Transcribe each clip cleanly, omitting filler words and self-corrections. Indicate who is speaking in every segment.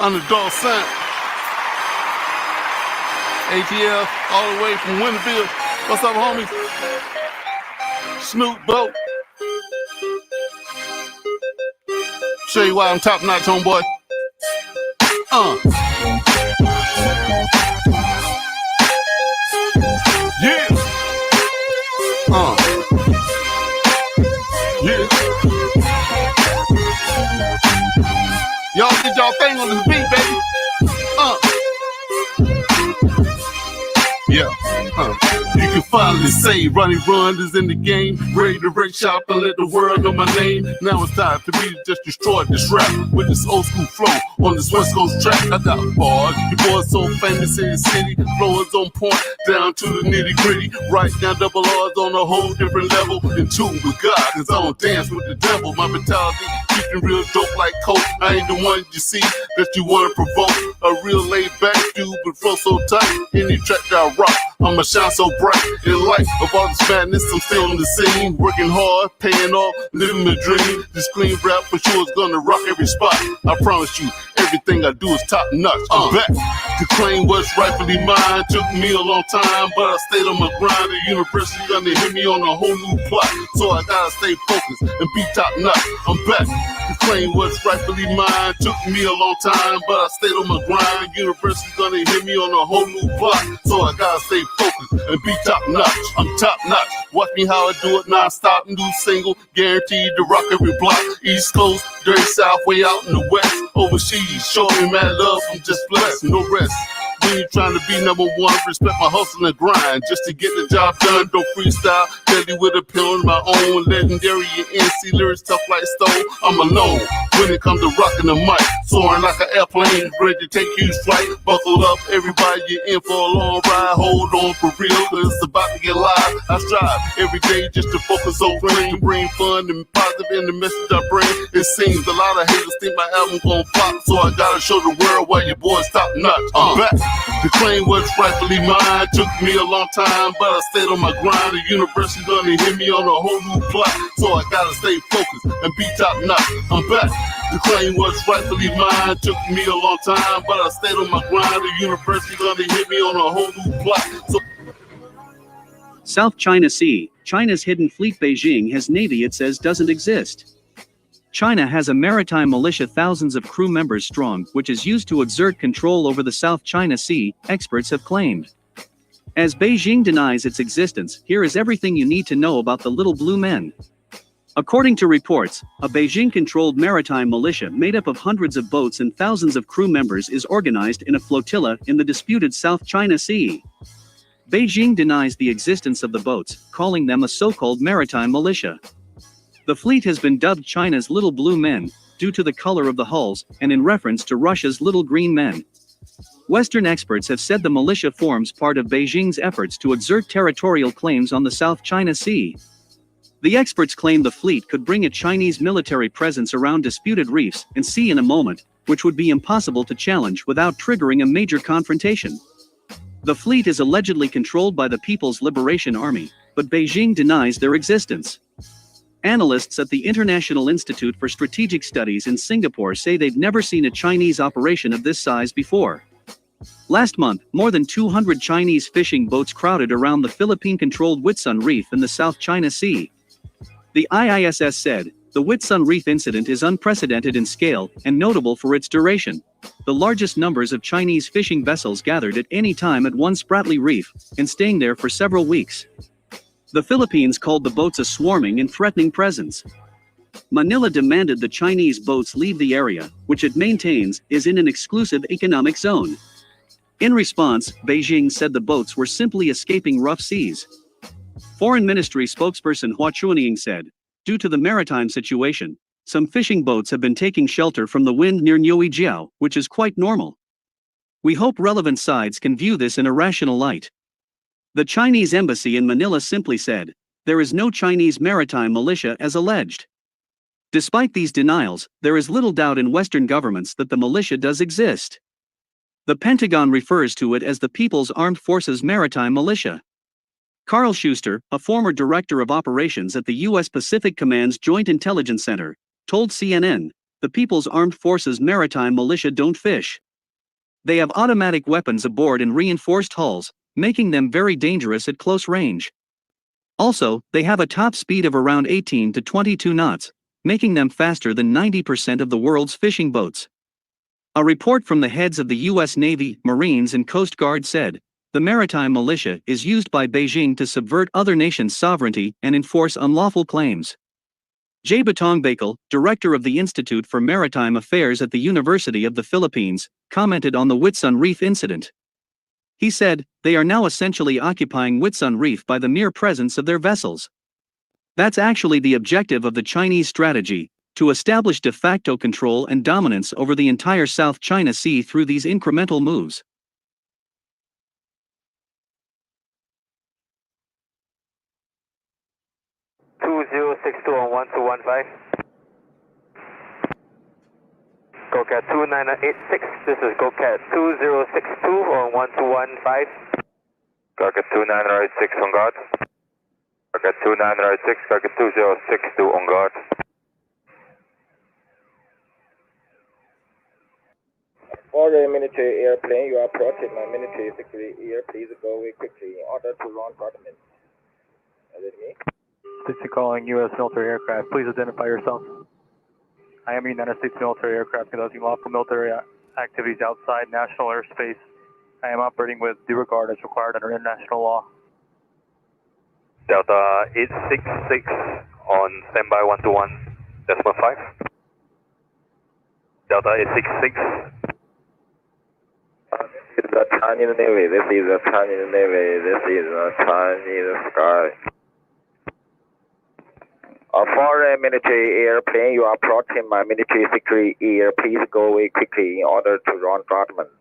Speaker 1: Underdog Sound. ATL all the way from Winterville. What's up, homies? Snoop Boat. Show you why I'm top notch, homeboy. Yeah. Yeah. Y'all did y'all thing on this beat, baby. Yeah. You can finally say Ronnie Run is in the game, ready to break shop and let the world know my name. Now it's time for me to just destroy this rap with this old school flow on this West Coast track. I got bars, you boys so famous in the city, flow is on point down to the nitty gritty. Right now double R's on a whole different level, in tune with God, cause I don't dance with the devil. My mentality keeping real dope like coke. I ain't the one you see that you wanna provoke. A real laid back dude, but flow so tight. Any track that I rock, I'ma shine so bright. In light of all this madness, I'm still on the scene, working hard, paying off, living the dream. This clean rap for sure is gonna rock every spot. I promise you, everything I do is top notch. I'm back to claim what's rightfully mine. Took me a long time, but I stayed on my grind. The university gonna hit me on a whole new plot, so I gotta stay focused and be top notch. I'm back to claim what's rightfully mine. Took me a long time, but I stayed on my grind. The university gonna hit me on a whole new plot, so I gotta stay focused and be top notch. I'm top notch. Watch me how I do it non-stop. New single, guaranteed to rock every block. East Coast, dirty South, way out in the West. Overseas, showing mad love, I'm just blessed, no rest. When you trying to be number one, respect my hustle and grind. Just to get the job done, don't freestyle. Deadly with a pill on my own. Legendary and NC lyrics tough like stone. I'm alone when it comes to rocking the mic. Soaring like an airplane, ready to take huge flight. Buckle up, everybody, you're in for a long ride. Hold on for real, cause it's about to get live. I strive every day just to focus on clean, to bring fun and positive in the message I bring. It seems a lot of haters think my album gon' flop, so I gotta show the world why your boy's top notch. I'm back to claim what's rightfully mine. Took me a long time, but I stayed on my grind. The university gonna hit me on a whole new plot, so I gotta stay focused and be top notch. I'm back to claim what's rightfully mine. Took me a long time, but I stayed on my grind. The university gonna hit me on a whole new plot. So
Speaker 2: South China Sea, China's hidden fleet. Beijing has navy it says doesn't exist. China has a maritime militia thousands of crew members strong, which is used to exert control over the South China Sea, experts have claimed. As Beijing denies its existence, here is everything you need to know about the Little Blue Men. According to reports, a Beijing-controlled maritime militia made up of hundreds of boats and thousands of crew members is organized in a flotilla in the disputed South China Sea. Beijing denies the existence of the boats, calling them a so-called maritime militia. The fleet has been dubbed China's Little Blue Men, due to the color of the hulls, and in reference to Russia's Little Green Men. Western experts have said the militia forms part of Beijing's efforts to exert territorial claims on the South China Sea. The experts claim the fleet could bring a Chinese military presence around disputed reefs and sea in a moment, which would be impossible to challenge without triggering a major confrontation. The fleet is allegedly controlled by the People's Liberation Army, but Beijing denies their existence. Analysts at the International Institute for Strategic Studies in Singapore say they've never seen a Chinese operation of this size before. Last month, more than 200 Chinese fishing boats crowded around the Philippine-controlled Whitsun Reef in the South China Sea. The IISS said, the Whitsun Reef incident is unprecedented in scale and notable for its duration. The largest numbers of Chinese fishing vessels gathered at any time at one Spratly Reef, and staying there for several weeks. The Philippines called the boats a swarming and threatening presence. Manila demanded the Chinese boats leave the area, which it maintains is in an exclusive economic zone. In response, Beijing said the boats were simply escaping rough seas. Foreign Ministry spokesperson Hua Chunying said, due to the maritime situation, some fishing boats have been taking shelter from the wind near Niuejiao, which is quite normal. We hope relevant sides can view this in a rational light. The Chinese embassy in Manila simply said, there is no Chinese maritime militia as alleged. Despite these denials, there is little doubt in Western governments that the militia does exist. The Pentagon refers to it as the People's Armed Forces Maritime Militia. Carl Schuster, a former director of operations at the U.S. Pacific Command's Joint Intelligence Center, told CNN, the People's Armed Forces Maritime Militia don't fish. They have automatic weapons aboard and reinforced hulls, making them very dangerous at close range. Also, they have a top speed of around 18 to 22 knots, making them faster than 90% of the world's fishing boats. A report from the heads of the U.S. Navy, Marines and Coast Guard said, the maritime militia is used by Beijing to subvert other nations' sovereignty and enforce unlawful claims. J. Batong Bakal, director of the Institute for Maritime Affairs at the University of the Philippines, commented on the Whitsun Reef incident. He said, they are now essentially occupying Whitsun Reef by the mere presence of their vessels. That's actually the objective of the Chinese strategy, to establish de facto control and dominance over the entire South China Sea through these incremental moves.
Speaker 3: on 1215. GoCat 2986, this is GoCat 2062 on 1215. GoCat 2986 on guard. GoCat 2986, GoCat 2062 on guard.
Speaker 4: For the military airplane, you are approaching my military security air. Please go away quickly in order to launch documents. Is it me?
Speaker 5: Sixty calling U.S. military aircraft. Please identify yourself. I am a United States military aircraft conducting lawful military activities outside national airspace. I am operating with due regard as required under international law.
Speaker 3: Delta 866 on standby 121.5. Delta 866.
Speaker 4: This is the Chinese Navy. This is the Chinese Navy. This is the Chinese sky. A foreign military airplane, you are approaching my military security air. Please go away quickly in order to launch documents.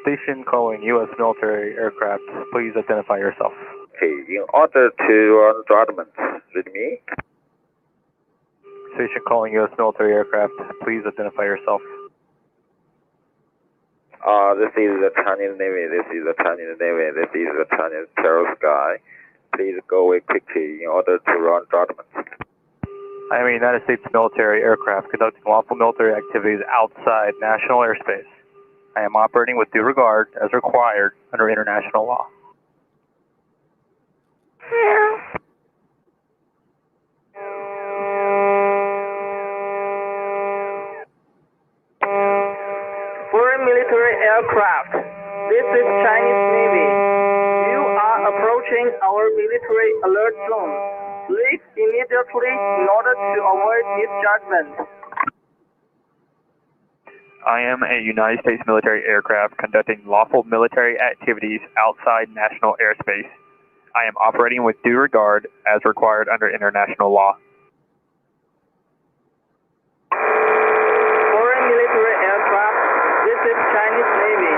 Speaker 5: Station calling U.S. military aircraft. Please identify yourself.
Speaker 4: Okay, in order to launch documents. Is it me?
Speaker 5: Station calling U.S. military aircraft. Please identify yourself.
Speaker 4: This is the Chinese Navy. This is the Chinese Navy. This is the Chinese terror sky. Please go away quickly in order to launch documents.
Speaker 5: I am a United States military aircraft conducting lawful military activities outside national airspace. I am operating with due regard as required under international law.
Speaker 6: Foreign military aircraft, this is Chinese Navy. You are approaching our military alert zone. Leave immediately in order to avoid misjudgment.
Speaker 5: I am a United States military aircraft conducting lawful military activities outside national airspace. I am operating with due regard as required under international law.
Speaker 6: Foreign military aircraft, this is Chinese Navy.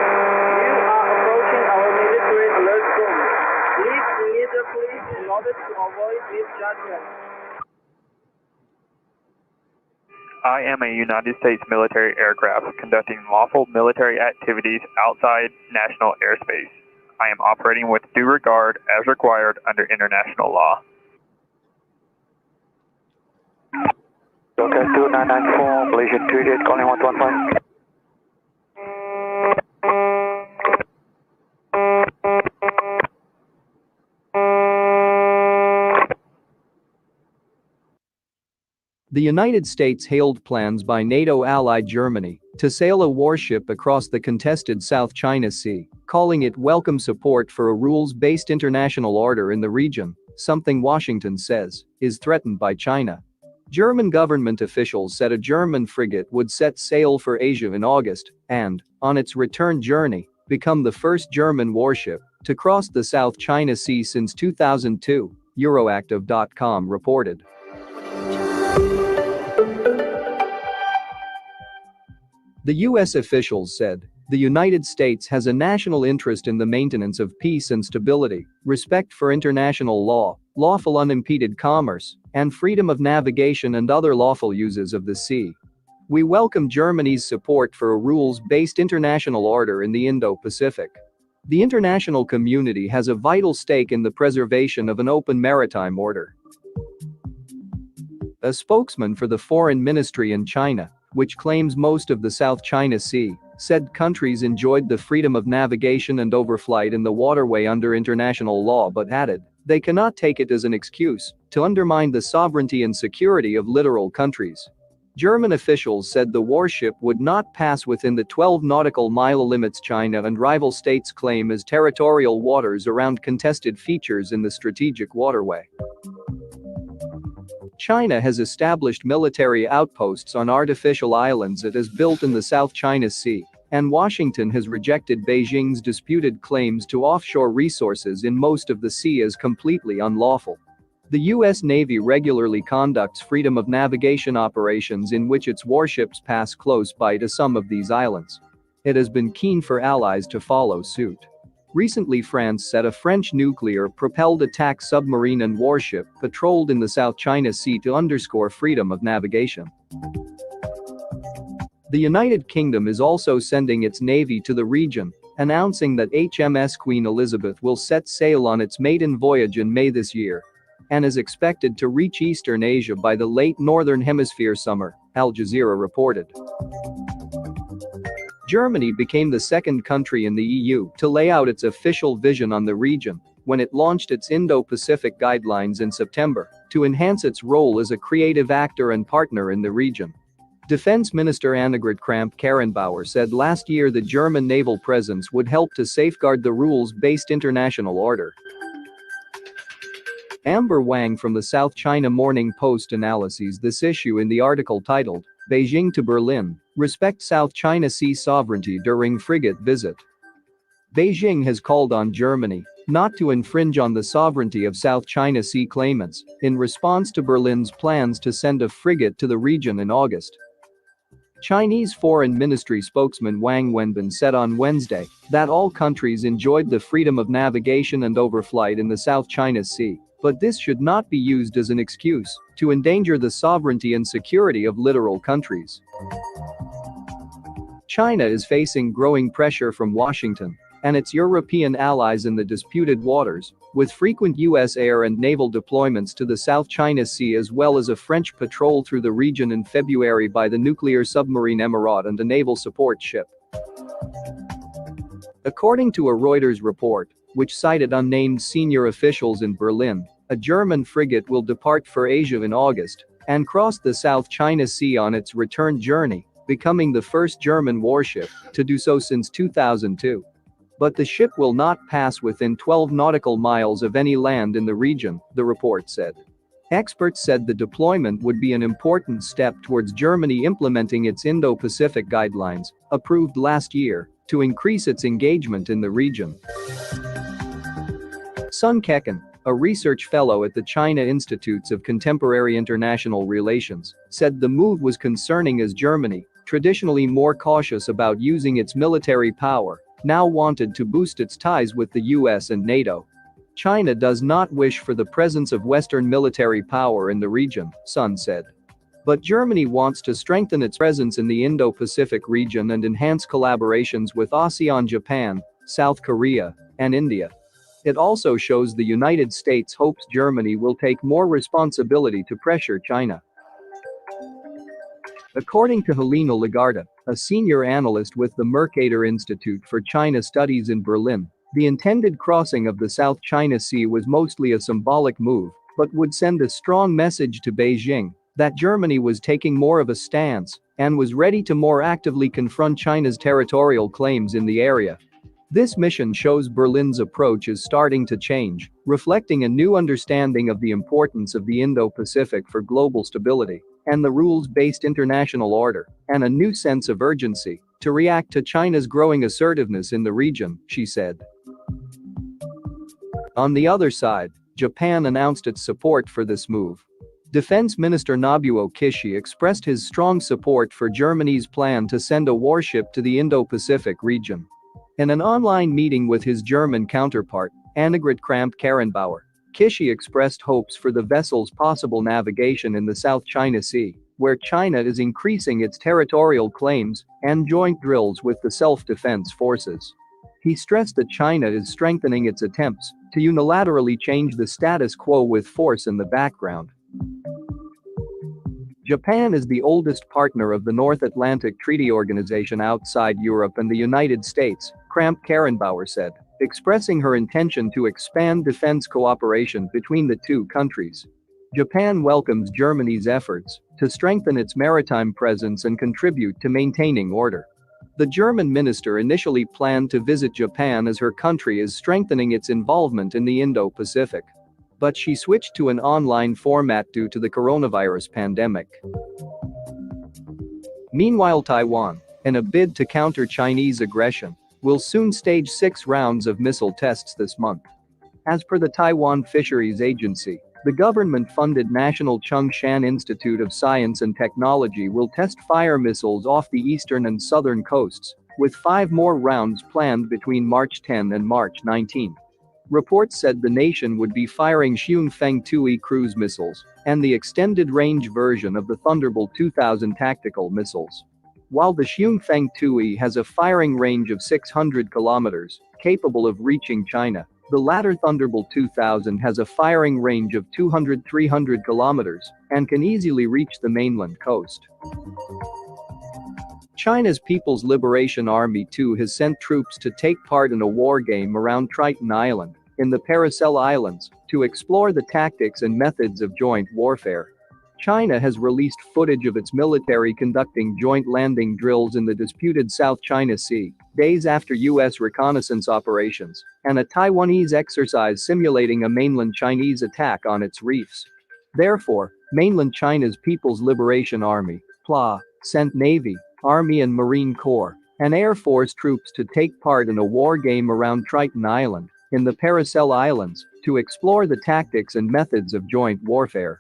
Speaker 6: You are approaching our military alert zone. Leave immediately in order to avoid misjudgment.
Speaker 5: I am a United States military aircraft conducting lawful military activities outside national airspace. I am operating with due regard as required under international law.
Speaker 3: GoCat 2994, Malaysian 28 calling 115.
Speaker 7: The United States hailed plans by NATO ally Germany to sail a warship across the contested South China Sea, calling it welcome support for a rules-based international order in the region, something Washington says is threatened by China. German government officials said a German frigate would set sail for Asia in August and, on its return journey, become the first German warship to cross the South China Sea since 2002, Euroactiv.com reported. The U.S. officials said, the United States has a national interest in the maintenance of peace and stability, respect for international law, lawful unimpeded commerce, and freedom of navigation and other lawful uses of the sea. We welcome Germany's support for a rules-based international order in the Indo-Pacific. The international community has a vital stake in the preservation of an open maritime order. A spokesman for the foreign ministry in China, which claims most of the South China Sea, said countries enjoyed the freedom of navigation and overflight in the waterway under international law but added, they cannot take it as an excuse to undermine the sovereignty and security of littoral countries. German officials said the warship would not pass within the 12 nautical mile limits China and rival states claim as territorial waters around contested features in the strategic waterway. China has established military outposts on artificial islands it has built in the South China Sea, and Washington has rejected Beijing's disputed claims to offshore resources in most of the sea as completely unlawful. The U.S. Navy regularly conducts freedom of navigation operations in which its warships pass close by to some of these islands. It has been keen for allies to follow suit. Recently, France said a French nuclear-propelled attack submarine and warship patrolled in the South China Sea to underscore freedom of navigation. The United Kingdom is also sending its navy to the region, announcing that HMS Queen Elizabeth will set sail on its maiden voyage in May this year and is expected to reach Eastern Asia by the late Northern Hemisphere summer, Al Jazeera reported. Germany became the second country in the EU to lay out its official vision on the region when it launched its Indo-Pacific guidelines in September to enhance its role as a creative actor and partner in the region. Defense Minister Annegret Kramp-Karrenbauer said last year the German naval presence would help to safeguard the rules-based international order. Amber Wang from the South China Morning Post analyses this issue in the article titled, Beijing to Berlin, Respect South China Sea Sovereignty During Frigate Visit. Beijing has called on Germany not to infringe on the sovereignty of South China Sea claimants in response to Berlin's plans to send a frigate to the region in August. Chinese Foreign Ministry spokesman Wang Wenbin said on Wednesday that all countries enjoyed the freedom of navigation and overflight in the South China Sea, but this should not be used as an excuse to endanger the sovereignty and security of littoral countries. China is facing growing pressure from Washington and its European allies in the disputed waters, with frequent U.S. air and naval deployments to the South China Sea as well as a French patrol through the region in February by the nuclear submarine Emirate and a naval support ship. According to a Reuters report, which cited unnamed senior officials in Berlin, a German frigate will depart for Asia in August and cross the South China Sea on its return journey, becoming the first German warship to do so since 2002. But the ship will not pass within 12 nautical miles of any land in the region, the report said. Experts said the deployment would be an important step towards Germany implementing its Indo-Pacific guidelines, approved last year, to increase its engagement in the region. Sun Kekin, a research fellow at the China Institutes of Contemporary International Relations, said the move was concerning as Germany, traditionally more cautious about using its military power, now wanted to boost its ties with the US and NATO. China does not wish for the presence of Western military power in the region, Sun said. But Germany wants to strengthen its presence in the Indo-Pacific region and enhance collaborations with ASEAN, Japan, South Korea, and India. It also shows the United States hopes Germany will take more responsibility to pressure China. According to Helena Lagarde, a senior analyst with the Mercator Institute for China Studies in Berlin, the intended crossing of the South China Sea was mostly a symbolic move, but would send a strong message to Beijing that Germany was taking more of a stance and was ready to more actively confront China's territorial claims in the area. This mission shows Berlin's approach is starting to change, reflecting a new understanding of the importance of the Indo-Pacific for global stability and the rules-based international order, and a new sense of urgency to react to China's growing assertiveness in the region, she said. On the other side, Japan announced its support for this move. Defense Minister Nobuo Kishi expressed his strong support for Germany's plan to send a warship to the Indo-Pacific region. In an online meeting with his German counterpart, Annegret Kramp-Karrenbauer, Kishi expressed hopes for the vessel's possible navigation in the South China Sea, where China is increasing its territorial claims and joint drills with the self-defense forces. He stressed that China is strengthening its attempts to unilaterally change the status quo with force in the background. Japan is the oldest partner of the North Atlantic Treaty Organization outside Europe and the United States, Kramp-Karrenbauer said, expressing her intention to expand defense cooperation between the two countries. Japan welcomes Germany's efforts to strengthen its maritime presence and contribute to maintaining order. The German minister initially planned to visit Japan as her country is strengthening its involvement in the Indo-Pacific. But she switched to an online format due to the coronavirus pandemic. Meanwhile, Taiwan, in a bid to counter Chinese aggression, will soon stage 6 rounds of missile tests this month. As per the Taiwan Fisheries Agency, the government-funded National Chung-Shan Institute of Science and Technology will test fire missiles off the eastern and southern coasts, with 5 more rounds planned between March 10 and March 19. Reports said the nation would be firing Xiongfeng 2E cruise missiles and the extended-range version of the Thunderbolt 2000 tactical missiles. While the Xiongfeng 2E has a firing range of 600 kilometers, capable of reaching China, the latter Thunderbolt 2000 has a firing range of 200-300 kilometers and can easily reach the mainland coast. China's People's Liberation Army 2 has sent troops to take part in a war game around Triton Island, in the Paracel Islands, to explore the tactics and methods of joint warfare. China has released footage of its military conducting joint landing drills in the disputed South China Sea, days after U.S. reconnaissance operations, and a Taiwanese exercise simulating a mainland Chinese attack on its reefs. Therefore, mainland China's People's Liberation Army, PLA, sent Navy, Army and Marine Corps, and Air Force troops to take part in a war game around Triton Island, in the Paracel Islands, to explore the tactics and methods of joint warfare.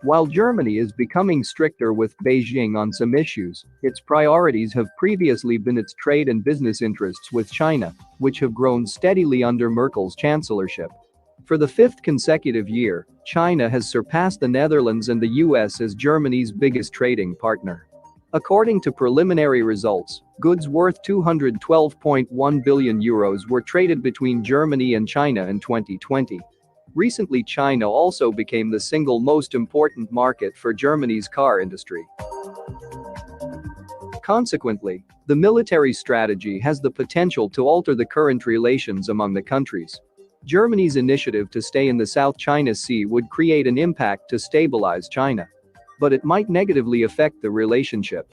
Speaker 7: While Germany is becoming stricter with Beijing on some issues, its priorities have previously been its trade and business interests with China, which have grown steadily under Merkel's chancellorship. For the 5th consecutive year, China has surpassed the Netherlands and the US as Germany's biggest trading partner. According to preliminary results, goods worth €212.1 billion were traded between Germany and China in 2020. Recently, China also became the single most important market for Germany's car industry. Consequently, the military strategy has the potential to alter the current relations among the countries. Germany's initiative to stay in the South China Sea would create an impact to stabilize China. But it might negatively affect the relationship.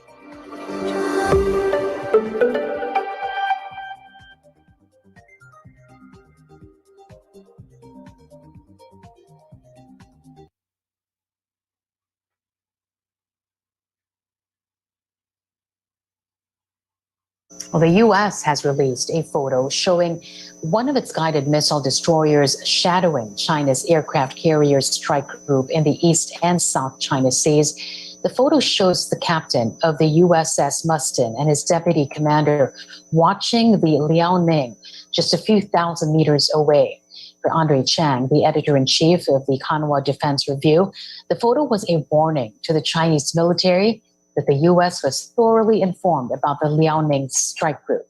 Speaker 8: Well, the U.S. has released a photo showing one of its guided missile destroyers shadowing China's aircraft carrier strike group in the East and South China Seas. The photo shows the captain of the USS Mustin and his deputy commander watching the Liaoning just a few thousand meters away. For Andre Chang, the editor-in-chief of the Kanhua Defense Review, the photo was a warning to the Chinese military that the U.S. was thoroughly informed about the Liaoning strike group.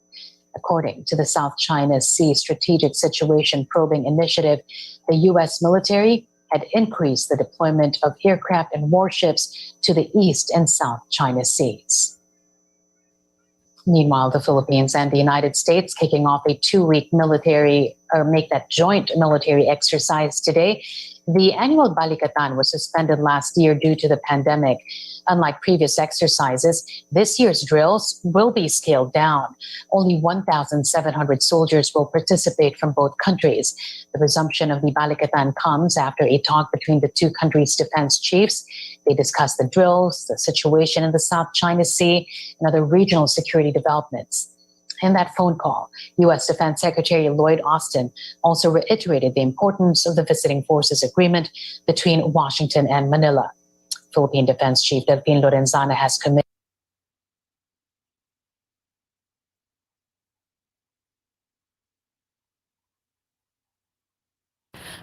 Speaker 8: According to the South China Sea Strategic Situation Probing Initiative, the U.S. military had increased the deployment of aircraft and warships to the East and South China Seas. Meanwhile, the Philippines and the United States kicking off a 2-week joint military exercise today. The annual Balikatan was suspended last year due to the pandemic. Unlike previous exercises, this year's drills will be scaled down. Only 1,700 soldiers will participate from both countries. The resumption of the Balikatan comes after a talk between the two countries' defense chiefs. They discussed the drills, the situation in the South China Sea, and other regional security developments. In that phone call, U.S. Defense Secretary Lloyd Austin also reiterated the importance of the Visiting Forces Agreement between Washington and Manila. Philippine Defense Chief Delphine Lorenzana has committed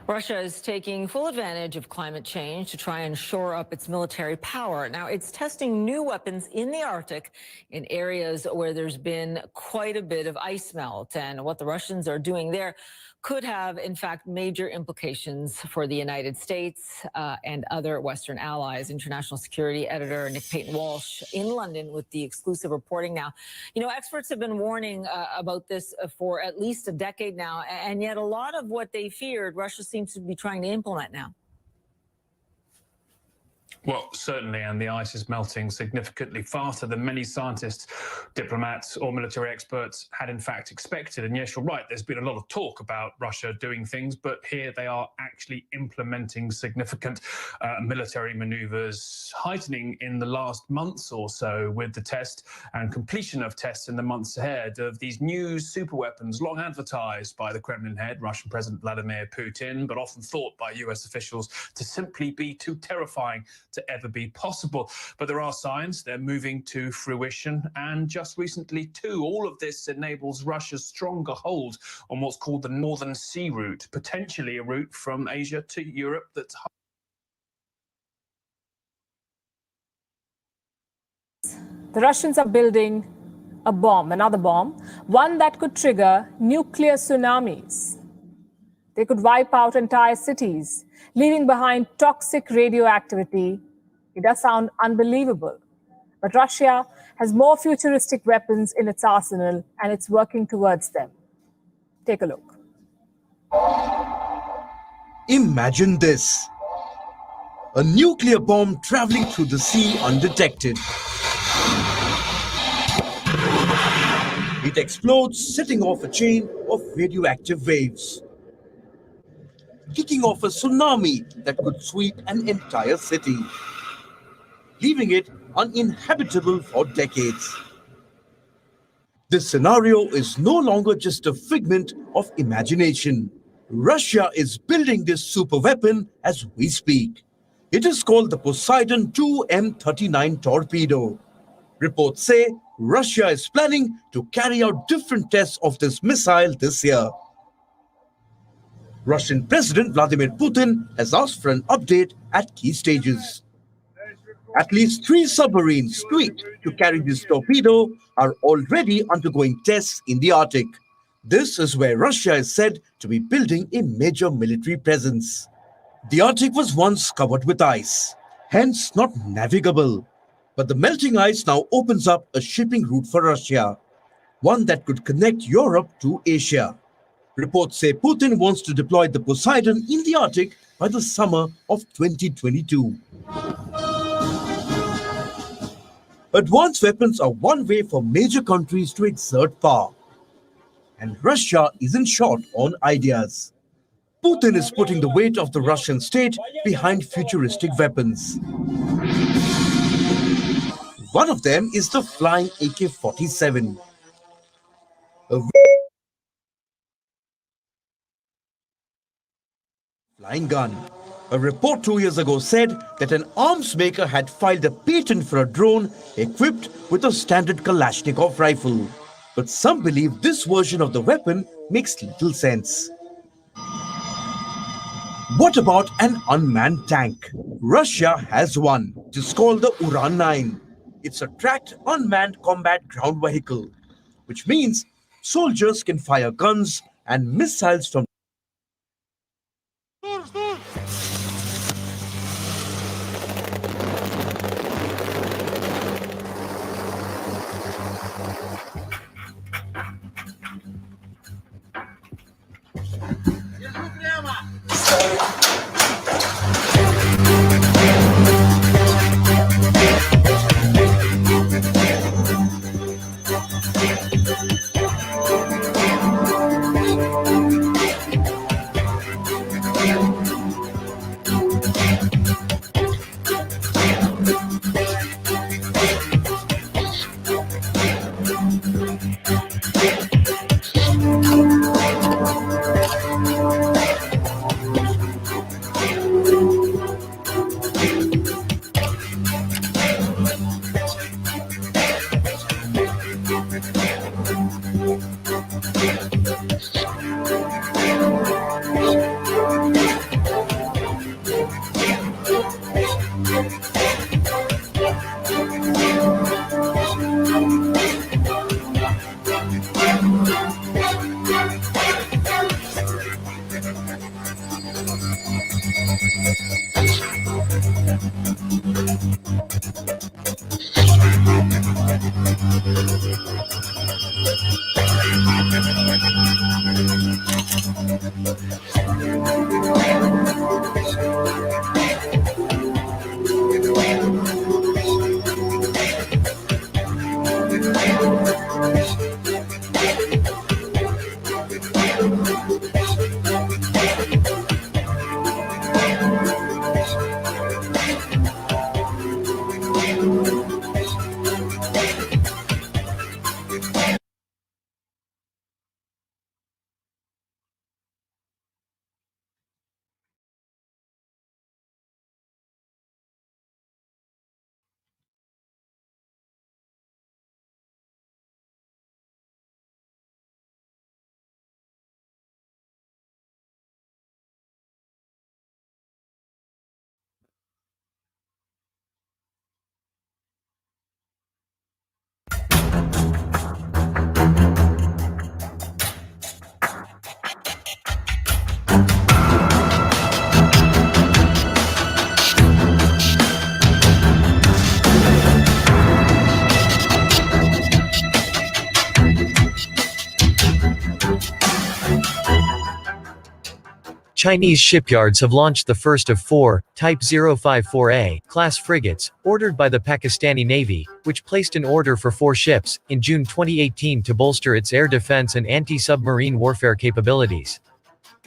Speaker 9: Russia is taking full advantage of climate change to try and shore up its military power. Now, it's testing new weapons in the Arctic in areas where there's been quite a bit of ice melt. And what the Russians are doing there could have, in fact, major implications for the United States and other Western allies. International security editor Nick Payton-Walsh in London with the exclusive reporting now. You know, experts have been warning about this for at least a decade now, and yet a lot of what they feared, Russia seems to be trying to implement now.
Speaker 10: Well, certainly, and the ice is melting significantly faster than many scientists, diplomats or military experts had in fact expected. And yes, you're right, there's been a lot of talk about Russia doing things, but here they are actually implementing significant military maneuvers, heightening in the last months or so with the test and completion of tests in the months ahead of these new super weapons long advertised by the Kremlin head, Russian President Vladimir Putin, but often thought by US officials to simply be too terrifying to ever be possible. But there are signs they're moving to fruition, and just recently too. All of this enables Russia's stronger hold on what's called the Northern Sea Route, potentially a route from Asia to Europe that's
Speaker 11: the Russians are building a bomb, another bomb, one that could trigger nuclear tsunamis. They could wipe out entire cities, leaving behind toxic radioactivity. It does sound unbelievable. But Russia has more futuristic weapons in its arsenal, and it's working towards them. Take a look.
Speaker 12: Imagine this. A nuclear bomb traveling through the sea undetected. It explodes, setting off a chain of radioactive waves, kicking off a tsunami that could sweep an entire city, leaving it uninhabitable for decades. This scenario is no longer just a figment of imagination. Russia is building this super weapon as we speak. It is called the Poseidon II M39 torpedo. Reports say Russia is planning to carry out different tests of this missile this year. Russian President Vladimir Putin has asked for an update at key stages. At least 3 submarines tweaked to carry this torpedo are already undergoing tests in the Arctic. This is where Russia is said to be building a major military presence. The Arctic was once covered with ice, hence not navigable. But the melting ice now opens up a shipping route for Russia, one that could connect Europe to Asia. Reports say Putin wants to deploy the Poseidon in the Arctic by the summer of 2022. Advanced weapons are one way for major countries to exert power. And Russia isn't short on ideas. Putin is putting the weight of the Russian state behind futuristic weapons. One of them is the flying AK-47. A flying gun. A report 2 years ago said that an arms maker had filed a patent for a drone equipped with a standard Kalashnikov rifle. But some believe this version of the weapon makes little sense. What about an unmanned tank? Russia has one. It is called the Uran-9. It's a tracked unmanned combat ground vehicle, which means soldiers can fire guns and missiles from
Speaker 13: Chinese shipyards have launched the first of 4 Type 054A class frigates, ordered by the Pakistani Navy, which placed an order for 4 ships in June 2018 to bolster its air defense and anti-submarine warfare capabilities.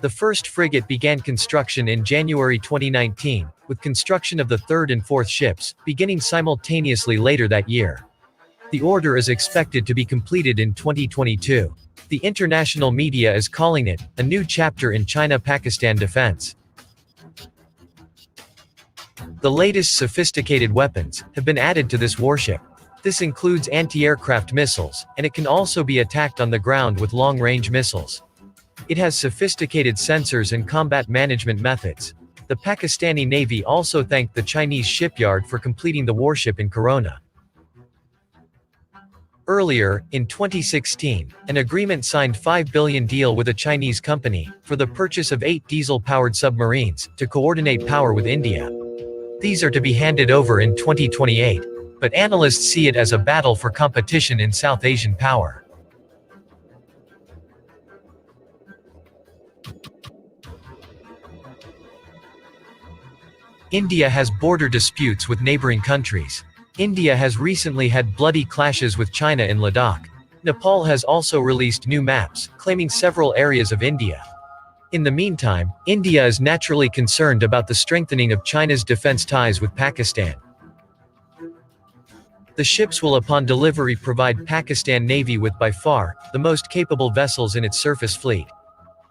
Speaker 13: The first frigate began construction in January 2019, with construction of the third and fourth ships beginning simultaneously later that year. The order is expected to be completed in 2022. The international media is calling it a new chapter in China-Pakistan defense. The latest sophisticated weapons have been added to this warship. This includes anti-aircraft missiles, and it can also be attacked on the ground with long-range missiles. It has sophisticated sensors and combat management methods. The Pakistani Navy also thanked the Chinese shipyard for completing the warship in Corona. Earlier, in 2016, an agreement signed $5 billion deal with a Chinese company for the purchase of 8 diesel-powered submarines to coordinate power with India. These are to be handed over in 2028, but analysts see it as a battle for competition in South Asian power. India has border disputes with neighboring countries. India has recently had bloody clashes with China in Ladakh. Nepal has also released new maps, claiming several areas of India. In the meantime, India is naturally concerned about the strengthening of China's defense ties with Pakistan. The ships will upon delivery provide Pakistan Navy with by far the most capable vessels in its surface fleet.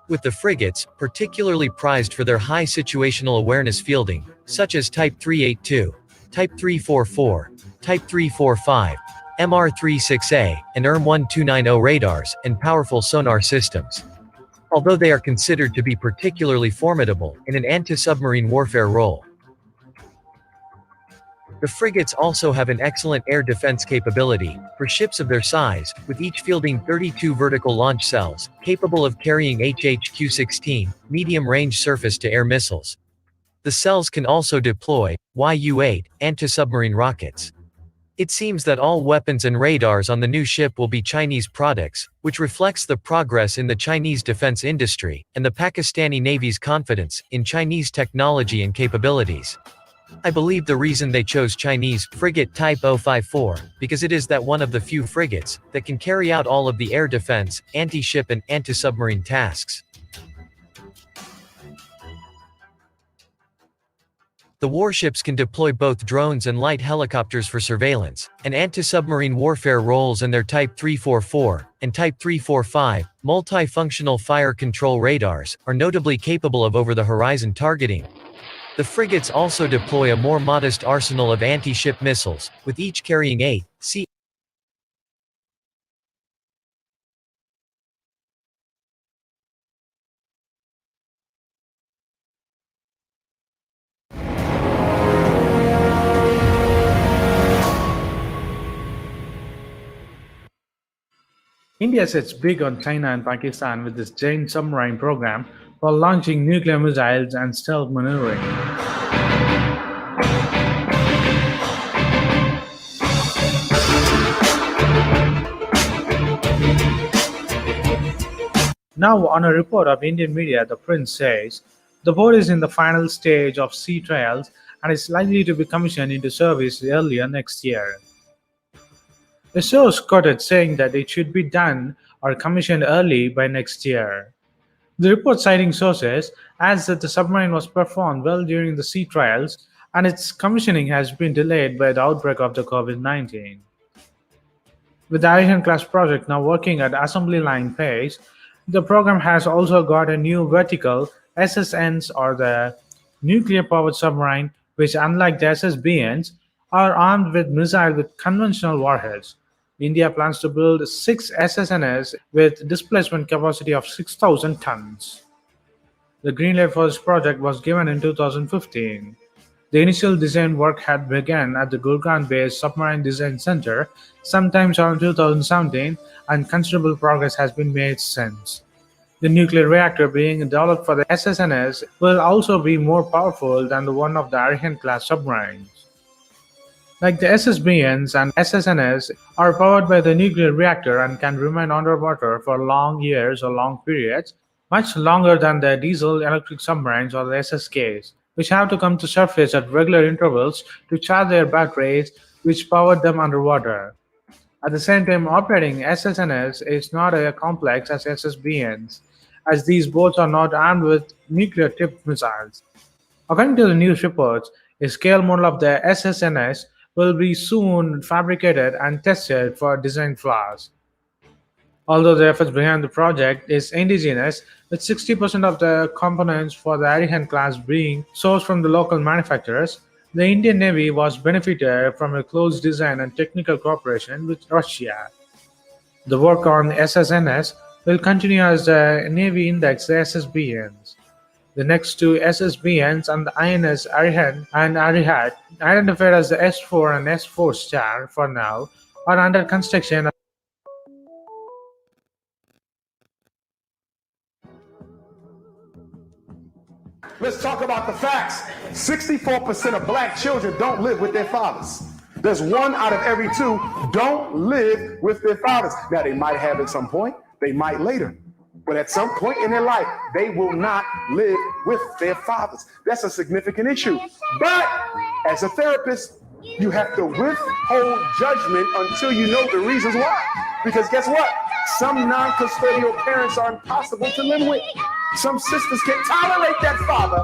Speaker 13: With the frigates, particularly prized for their high situational awareness fielding, such as Type 382, Type 344, Type 345, MR36A, and ERM-1290 radars, and powerful sonar systems. Although they are considered to be particularly formidable in an anti-submarine warfare role. The frigates also have an excellent air defense capability for ships of their size, with each fielding 32 vertical launch cells, capable of carrying HHQ-16, medium-range surface-to-air missiles. The cells can also deploy Yu-8 anti-submarine rockets. It seems that all weapons and radars on the new ship will be Chinese products, which reflects the progress in the Chinese defense industry and the Pakistani Navy's confidence in Chinese technology and capabilities. I believe the reason they chose Chinese frigate Type 054 because it is that one of the few frigates that can carry out all of the air defense, anti-ship and anti-submarine tasks. The warships can deploy both drones and light helicopters for surveillance and anti-submarine warfare roles, and their Type 344 and Type 345 multifunctional fire control radars are notably capable of over-the-horizon targeting. The frigates also deploy a more modest arsenal of anti-ship missiles, with each carrying 8 C.
Speaker 14: India sets big on China and Pakistan with its giant submarine program for launching nuclear missiles and stealth maneuvering. Now, on a report of Indian media, the Prince says, the boat is in the final stage of sea trials and is likely to be commissioned into service earlier next year. A source quoted saying that it should be done or commissioned early by next year. The report, citing sources, adds that the submarine was performed well during the sea trials and its commissioning has been delayed by the outbreak of the COVID-19. With the Arihan-class project now working at assembly line phase, the program has also got a new vertical SSNs, or the nuclear-powered submarine, which, unlike the SSBNs, are armed with missiles with conventional warheads. India plans to build 6 SSNs with displacement capacity of 6,000 tons. The green light for this project was given in 2015. The initial design work had begun at the Gurgaon-based Submarine Design Center sometime around 2017, and considerable progress has been made since. The nuclear reactor being developed for the SSNs will also be more powerful than the one of the Arihan-class submarines. Like the SSBNs and SSNs are powered by the nuclear reactor and can remain underwater for long years or long periods, much longer than the diesel-electric submarines or the SSKs, which have to come to surface at regular intervals to charge their batteries, which powered them underwater. At the same time, operating SSNs is not as complex as SSBNs, as these boats are not armed with nuclear-tipped missiles. According to the news reports, a scale model of the SSNs will be soon fabricated and tested for design flaws. Although the efforts behind the project is indigenous, with 60% of the components for the Arihan class being sourced from the local manufacturers, the Indian Navy was benefited from a close design and technical cooperation with Russia. The work on SSNs will continue as the Navy indexes the SSBNs. The next two SSBNs and the INS Arihan and Arihat, identified as the S4 and S4 Star for now, are under construction.
Speaker 15: Let's talk about the facts. 64% of black children don't live with their fathers. There's 1 out of every 2 don't live with their fathers. Now, they might have at some point, they might later. But at some point in their life, they will not live with their fathers. That's a significant issue. But as a therapist, you have to withhold judgment until you know the reasons why. Because guess what? Some non-custodial parents are impossible to live with. Some sisters can't tolerate that father.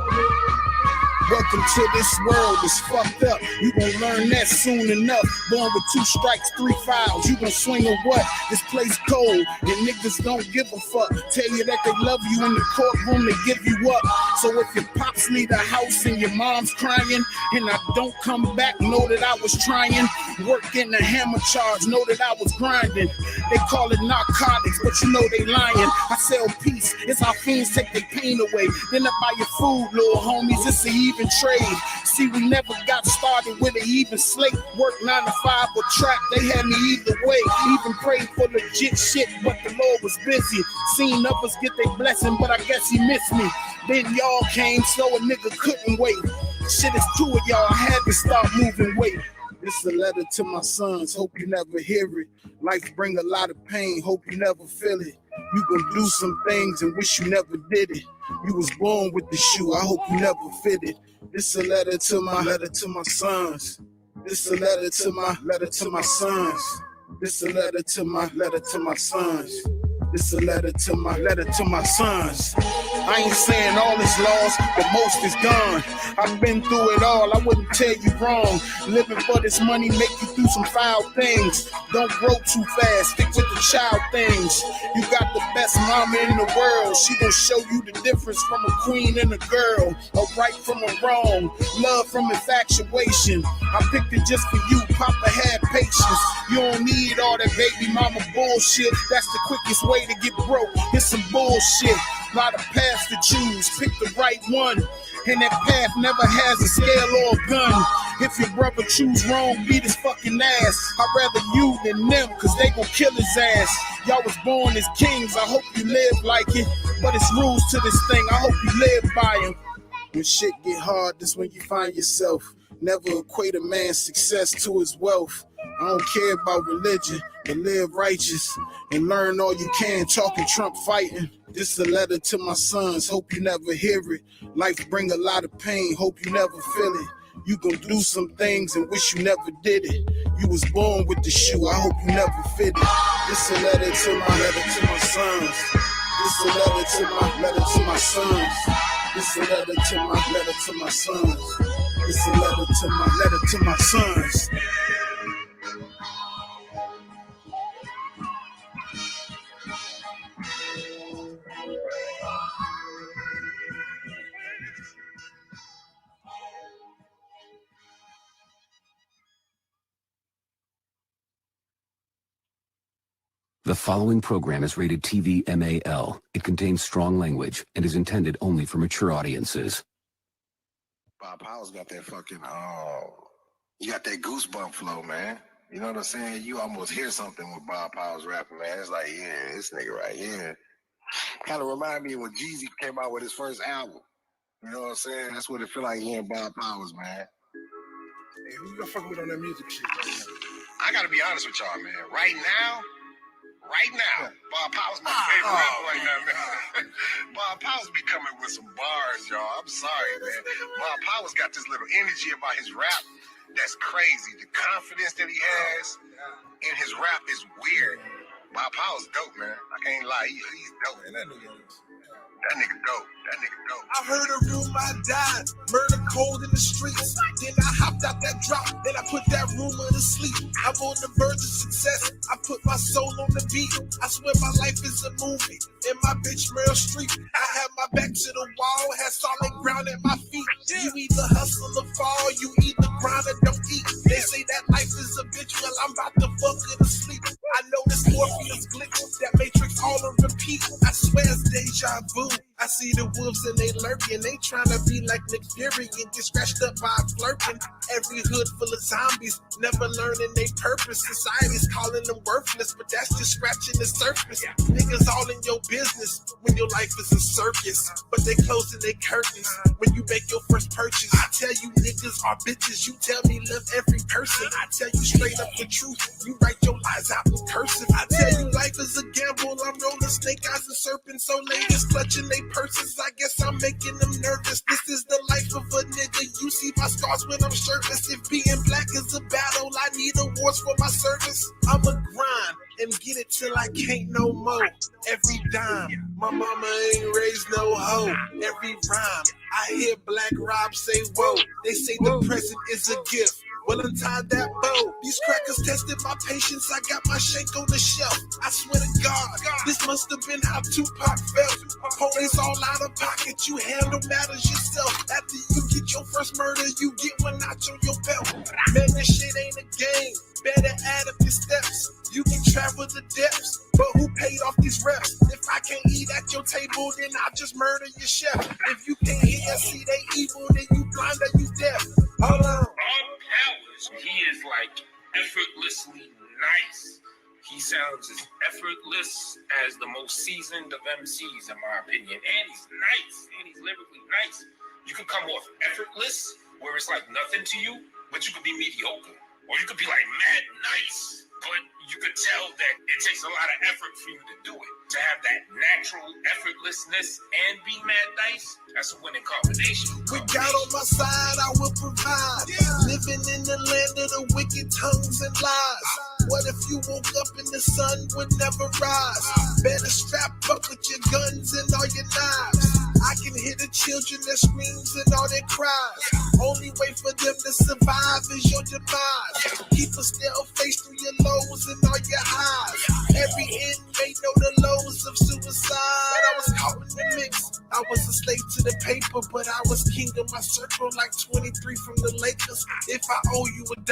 Speaker 16: Welcome to this world, it's fucked up. You gon' learn that soon enough. Born with 2 strikes, 3 fouls. You gon' swing or what? This place cold, and niggas don't give a fuck. Tell you that they love you in the courtroom, they give you up. So if your pops leave the house and your mom's crying, and I don't come back, know that I was trying. Working the hammer charge, know that I was grinding. They call it narcotics, but you know they lying. I sell peace, it's how fiends take their pain away. Then I buy your food, little homies, it's an even trade. See, we never got started with an even slate. Work 9 to 5 or trap, they had me either way. Even prayed for legit shit, but the Lord was busy. Seen others get their blessing, but I guess he missed me. Then y'all came, so a nigga couldn't wait. Shit, it's 2 of y'all, I had to start moving weight. This a letter to my sons, hope you never hear it. Life bring a lot of pain, hope you never feel it. You gon' do some things and wish you never did it. You was born with the shoe, I hope you never fit it. This a letter to my sons. This a letter to my sons. This a letter to my sons. This a letter to my sons. I ain't saying all is lost, but most is gone. I've been through it all, I wouldn't tell you wrong. Living for this money make you do some foul things. Don't grow too fast, stick with the child things. You got the best mama in the world. She gon' show you the difference from a queen and a girl. A right from a wrong, love from infatuation. I picked it just for you, Papa had patience. You don't need all that baby mama bullshit. That's the quickest way to get broke. It's some bullshit. Lot of paths to choose, pick the right one. And that path never has a scale or a gun. If your brother choose wrong, beat his fucking ass. I'd rather you than them, cause they gon' kill his ass. Y'all was born as kings, I hope you live like it. But it's rules to this thing, I hope you live by them. When shit get hard, that's when you find yourself. Never equate a man's success to his wealth. I don't care about religion, but live righteous and learn all you can, talking Trump fighting. This a letter to my sons, hope you never hear it. Life bring a lot of pain, hope you never feel it. You gon' do some things and wish you never did it. You was born with the shoe, I hope you never fit it. This a letter to my sons. This a letter to my sons. This a letter to my sons. This a letter to my sons.
Speaker 17: The following program is rated TV MAL. It contains strong language and is intended only for mature audiences.
Speaker 18: Bob Powell's got that fucking, you got that goosebump flow, man. You know what I'm saying? You almost hear something with Bob Powell's rapping, man. It's like, yeah, this nigga right here. Kind of remind me of when Jeezy came out with his first album. You know what I'm saying? That's what it feel like hearing Bob Powell's, man.
Speaker 16: Hey, who you gonna fuck with on that music shit right now?
Speaker 18: I gotta be honest with y'all, man. Right now, Bob Powell's my favorite rapper right now, man. Bob Powell's be coming with some bars, y'all. I'm sorry, man. Bob Powell's got this little energy about his rap that's crazy. The confidence that he has in his rap is weird. Bob Powell's dope, man. I can't lie. He's dope. Man, that nigga dope.
Speaker 16: I heard a rumor I died, murder cold in the streets. Then I hopped out that drop, then I put that rumor to sleep. I'm on the verge of success, I put my soul on the beat. I swear my life is a movie, and my bitch Meryl Streep. I have my back to the wall, had solid ground at my feet. You either hustle or fall, you either grind or don't eat. They say that life is a bitch, well I'm about to fuck her to sleep. I know this Morpheus glitch, that Matrix all on repeat. I swear it's deja vu. I see the wolves and they lurking. They tryna be like Nick Fury and get scratched up by flirting. Every hood full of zombies, never learning their purpose. Society's calling them worthless, but that's just scratching the surface. Niggas all in your business when your life is a circus, but they closing their curtains when you make your first purchase. I tell you niggas are bitches. You tell me love every person. I tell you straight up the truth. You write your lies out in cursive. I tell you life is a gamble. I'm rolling snake eyes and serpents. So ladies clutching they purses. I guess I'm making them nervous. This is the life of a nigga. You see my scars when I'm shirtless. If being black is a battle, I need awards for my service. I'ma grind and get it till I can't no more. Every dime, my mama ain't raised no hoe. Every rhyme, I hear Black Rob say whoa. They say the present is a gift. Well, untie that bow. These crackers tested my patience. I got my shank on the shelf. I swear to God, this must have been how Tupac felt. Police all out of pocket. You handle matters yourself. After you get your first murder, you get one notch on your belt. Man, this shit ain't a game. Better add up your steps. You can travel the depths, but who paid off these reps? If I can't eat at your table, then I'll just murder your chef. If you can't hear, see they evil, then you blind or you deaf. Hold on.
Speaker 19: He is like effortlessly nice. He sounds as effortless as the most seasoned of MCs, in my opinion. And he's nice, and he's lyrically nice. You can come off effortless, where it's like nothing to you, but you could be mediocre. Or you could be like mad nice, but you could tell that it takes a lot of effort for you to do it. To have that natural effortlessness and be mad nice, that's a winning combination.
Speaker 16: With God on my side, I will provide. Living in the land of the wicked tongues and lies. What if you woke up and the sun would never rise? Better strap up with your guns and all your knives. I can hear the children that screams and all their cries. Only way for them to survive is your demise. Keep a still face through your lows and all your highs. Every inmate know the lows of suicide. I was caught in the mix. I was a slave to the paper, but I was king of my circle like 23 from the Lakers. If I owe you $1,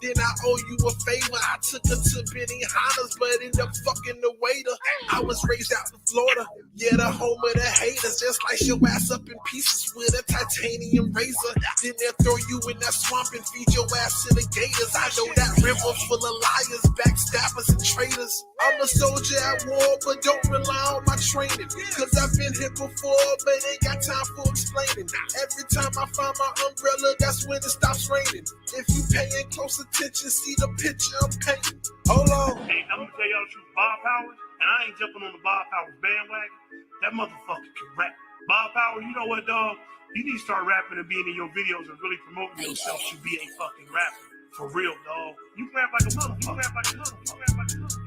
Speaker 16: then I owe you a favor. I took her to Benihana's, but ended up fucking the waiter. I was raised out in Florida, yeah, the home of the haters. Just slice your ass up in pieces with a titanium razor. Then they'll throw you in that swamp and feed your ass to the gators. I know that river full of liars, backstabbers, and traitors. I'm a soldier at war, but don't rely on my training. Cause I've been here before, but ain't got time for explaining. Every time I find my umbrella, that's when it stops raining. If you paying close attention, see the picture I'm painting. Hold on.
Speaker 20: Hey, I'm gonna tell y'all the truth. Bob Powers, and I ain't jumping on the Bob Powers bandwagon. That motherfucker can rap. Bob Powers, you know what, dog? You need to start rapping and being in your videos and really promoting yourself to be a fucking rapper. For real, dog. You can rap like a mother. You can rap like a mother. You can rap like a mother.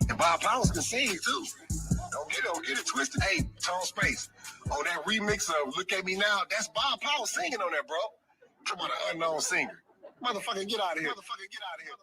Speaker 18: And Bob Powers can sing too. Don't get it twisted. Hey, Tone Space. Oh, that remix of Look At Me Now, that's Bob Powers singing on that, bro. Come on, an unknown singer. Motherfucker, get out of here. Motherfucker, get out of here.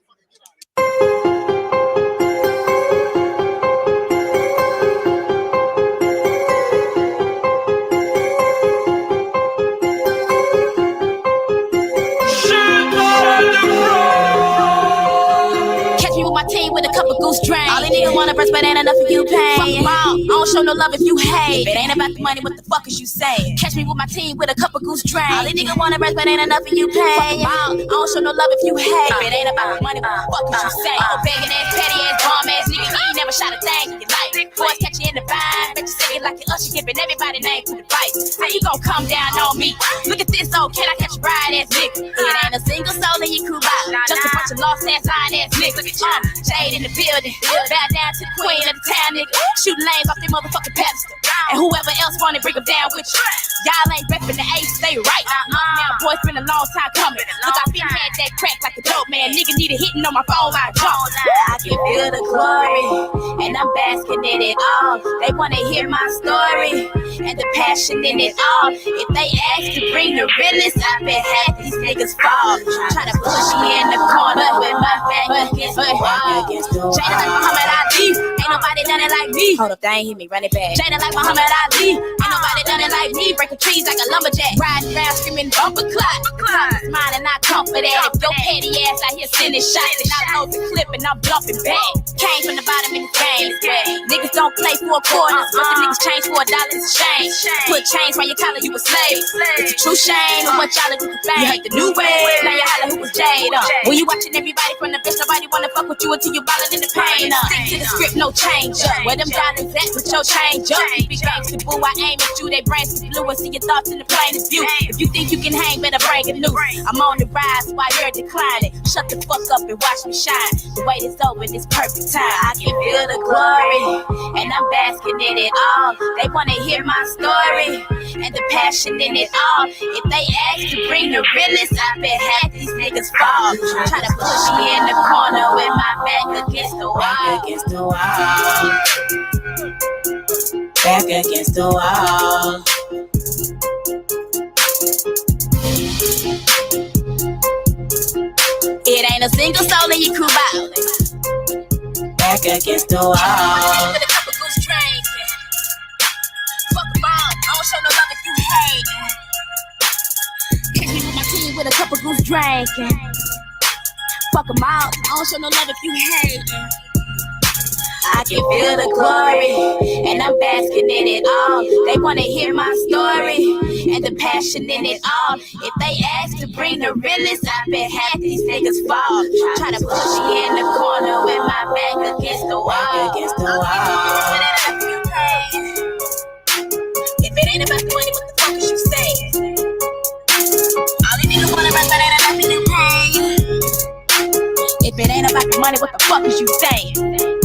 Speaker 21: Catch me with my team with a couple goose drinks. All these niggas wanna press, but ain't enough of you pay. Fuck 'em all. I don't show no love if you hate. If it ain't about the money, what the fuck is you saying? Catch me with my team with a couple goose drinks. All these niggas wanna press, but ain't enough of you pay. Fuck 'em all. I don't show no love if you hate. If it ain't about the money, what the fuck is you saying? Oh, begging ass, petty ass, bomb ass nigga, you ain't never shot a thing in your life. Boys catch you in the bind, bet you say it like you Usher, giving everybody name to the fight. How you gon' come down on me? Look at this, oh, can I catch a bride ass nigga? It ain't a single soul in your crew out. Just a bunch of lost ass, lying ass niggas. Shade in the building, bow down to the queen of the town, nigga. Shooting lanes off their motherfucking pedestal. And whoever else wanna bring them down with you. Y'all ain't reppin' the ace, stay right. Now, boys, been a long time coming. Look, I been had that crack like a dope man. Nigga need a hitting on my phone, I jump. I can feel the glory, and I'm basking in it all. They wanna hear my story, and the passion in it all. If they ask to bring the realest, I bet half these niggas fall. Try to push me in the corner with my back against the wall. Jada like Muhammad Ali, ain't nobody done it like me. Hold up, they ain't hear me, run it back. Jada like Muhammad Ali, ain't nobody done it like me. Breaking trees like a lumberjack, riding around screaming bumper clock. Mine and I come for that. If your petty ass out here sending shots, and I load the clip and I'm bluffing back. Came from the bottom in the game, niggas don't play for quarters, but the niggas change for $1, it's a shame. Put chains on your collar, you a slave. It's a true shame of what y'all do for fame. You hate the new wave, now you holler who was Jade. When you watching everybody from the bitch, nobody wanna fuck with you until you ballin' in the pain. Stick to the script, no change up. Where them dollars at with your change up? Big gangsta boo, I aim at you, they brains get blue and see your thoughts in the plainest view. If you think you can hang, better bring it loose. I'm on the rise while you're declining. Shut the fuck up and watch me shine. The wait is over, it's perfect time. I can feel the glory, and I'm basking in it all. They wanna hear my story, and the passion in it all. If they ask to bring the realest, I bet half these niggas fall. Try to push me in the corner with my back against the wall. Back against the wall. Back against the wall. It ain't a single soul in your crew out. Back against the wall. With a couple goose trains. Fuck them all. I don't show no love if you hate. Catch me with my team with a couple goose drinking. Fuck them all. I don't show no love if you hate. I can feel the glory, and I'm basking in it all. They wanna hear my story, and the passion in it all. If they ask to bring the realest, I bet half these niggas fall. Try to push me in the corner with my back against the wall. Against the wall. If it ain't about the money, what the fuck is you saying? All these niggas wanna run, but ain't enough in the pain. If it ain't about the money, what the fuck is you saying?